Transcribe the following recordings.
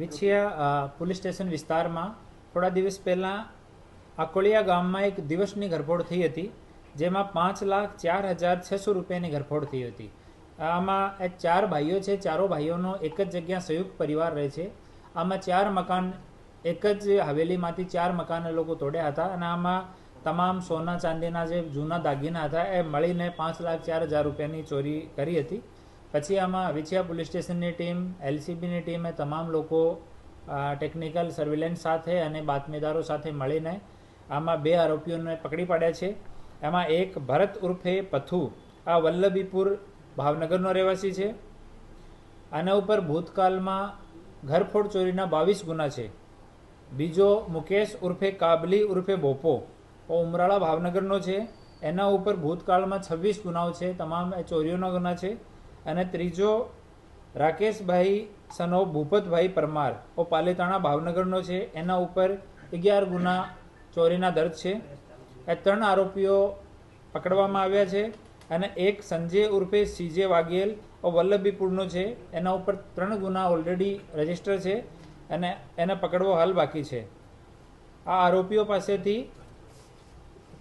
Vinchhiya police station વિસ્તારમાં થોડા દિવસ પહેલાં આકોળિયા ગામમાં એક દિવસની ઘરફોડ થઈ હતી, જેમાં 5,04,600 રૂપિયાની ઘરફોડ થઈ હતી. આમાં 4 ભાઈઓ છે. ચારો ભાઈઓનો એક જ જગ્યા સંયુક્ત પરિવાર રહે છે. આમાં 4 મકાન, એક જ હવેલીમાંથી 4 મકાન લોકો તોડ્યા હતા અને આમાં તમામ સોના ચાંદીના જે જૂના દાગીના હતા એ મળીને 5,04,000 રૂપિયાની ચોરી કરી હતી. પછી આમાં વિછિયા પોલીસ સ્ટેશનની ટીમ, એલસીબીની ટીમે તમામ લોકો ટેકનિકલ સર્વેલન્સ સાથે અને બાતમીદારો સાથે મળીને આમાં 2 આરોપીઓને પકડી પાડ્યા છે. એમાં એક ભરત ઉર્ફે પથુ, આ વલ્લભીપુર ભાવનગરનો રહેવાસી છે. આના ઉપર ભૂતકાળમાં ઘરફોડ ચોરીના 22 ગુના છે. બીજો મુકેશ ઉર્ફે કાબલી ઉર્ફે ભોપો, ઉમરાળા ભાવનગરનો છે. એના ઉપર ભૂતકાળમાં 26 ગુનાઓ છે, તમામ ચોરીઓના ગુના છે. અને ત્રીજો રાકેશભાઈ સનો ભૂપતભાઈ પરમાર, પાલીતાણા ભાવનગરનો છે. એના ઉપર 11 ગુના ચોરીના દર્જ છે. એ 3 આરોપીઓ પકડવામાં આવ્યા છે. અને એક સંજય ઉર્ફે સીજે વાઘેલ વલ્લભીપુરનો છે. એના ઉપર 3 ગુના ઓલરેડી રજીસ્ટર છે અને એને પકડવો હાલ બાકી છે. આ આરોપીઓ પાસેથી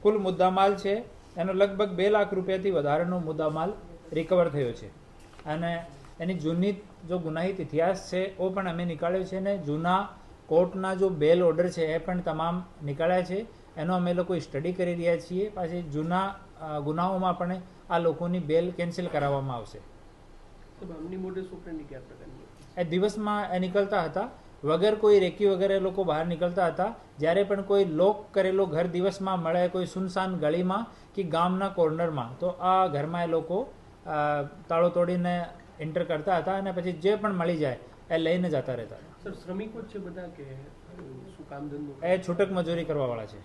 કુલ મુદ્દામાલ છે એનો લગભગ 2 લાખ રૂપિયાથી વધારેનો મુદ્દામાલ રિકવર થયો છે. અને એની જૂની જો ગુનાહિત ઇતિહાસ છે એ પણ અમે નીકાળ્યો છે. ને જૂના કોર્ટના જો બેલ ઓર્ડર છે એ પણ તમામ નીકાળ્યા છે. એનો અમે લોકો સ્ટડી કરી રહ્યા છીએ. પાછી જૂના ગુનાઓમાં પણ આ લોકોની બેલ કેન્સલ કરાવવામાં આવશે. એ દિવસમાં એ નીકળતા હતા, વગર કોઈ રેકી વગર એ લોકો બહાર નીકળતા હતા. જ્યારે પણ કોઈ લોક કરેલો ઘર દિવસમાં મળે, કોઈ સુનસાન ગળીમાં કે ગામના કોર્નરમાં, તો આ ઘરમાં એ લોકો તાળો તોડીને એન્ટર કરતા હતા અને પછી જે પણ મળી જાય એ લઈને જતા રહેતા હતા. શ્રમિકો છે બધા કે શું કામ ધંધો? એ છૂટક મજૂરી કરવાવાળા છે.